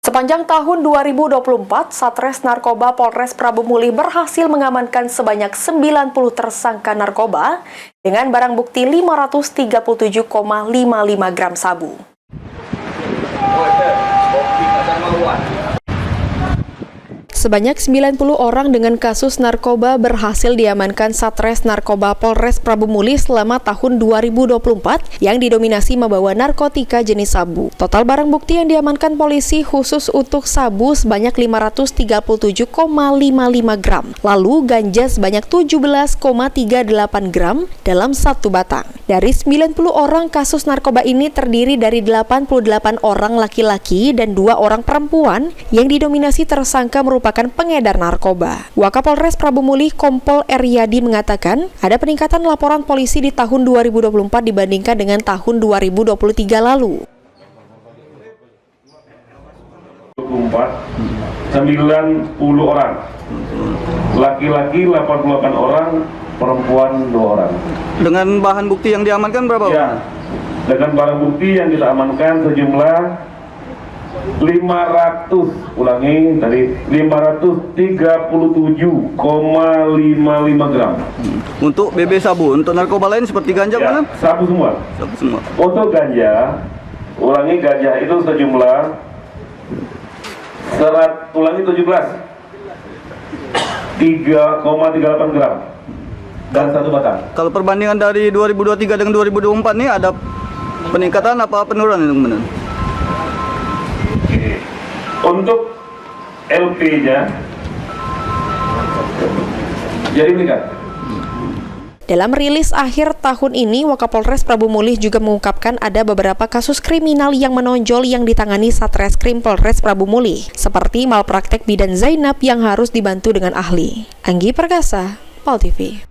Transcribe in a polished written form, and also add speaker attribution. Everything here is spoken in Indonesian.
Speaker 1: Sepanjang tahun 2024, Satres Narkoba Polres Prabu Mulih berhasil mengamankan sebanyak 90 tersangka narkoba dengan barang bukti 537,55 gram sabu. Sebanyak 90 orang dengan kasus narkoba berhasil diamankan Satres Narkoba Polres Prabu Mulih selama tahun 2024 yang didominasi membawa narkotika jenis sabu. Total barang bukti yang diamankan polisi khusus untuk sabu sebanyak 537,55 gram, lalu ganja sebanyak 17,38 gram dalam satu batang. Dari 90 orang kasus narkoba ini terdiri dari 88 orang laki-laki dan 2 orang perempuan yang didominasi tersangka merupakan pengedar narkoba. Wakapolres Prabu Mulih Kompol Eryadi mengatakan ada peningkatan laporan polisi di tahun 2024 dibandingkan dengan tahun 2023 lalu.
Speaker 2: 90 orang, laki-laki 88 orang, perempuan 2 orang.
Speaker 3: Dengan bahan bukti yang diamankan berapa?
Speaker 2: Ya, dengan barang bukti yang kita amankan sejumlah 537,55 gram.
Speaker 3: Untuk BB sabu, untuk narkoba lain seperti ganja
Speaker 2: Ya,
Speaker 3: mana?
Speaker 2: sabu semua.
Speaker 3: Sabu semua.
Speaker 2: Untuk ganja, ganja itu sejumlah 3,38 gram dan satu batang.
Speaker 3: Kalau perbandingan dari 2023 dengan 2024 ini ada peningkatan apa penurunan teman-teman?
Speaker 2: Untuk LP-nya jadi meningkat.
Speaker 1: Dalam rilis akhir tahun ini, Wakapolres Prabu Mulih juga mengungkapkan ada beberapa kasus kriminal yang menonjol yang ditangani Satreskrim Polres Prabu Mulih, seperti malpraktek bidan Zainab yang harus dibantu dengan ahli. Anggi Perkasa, POL TV.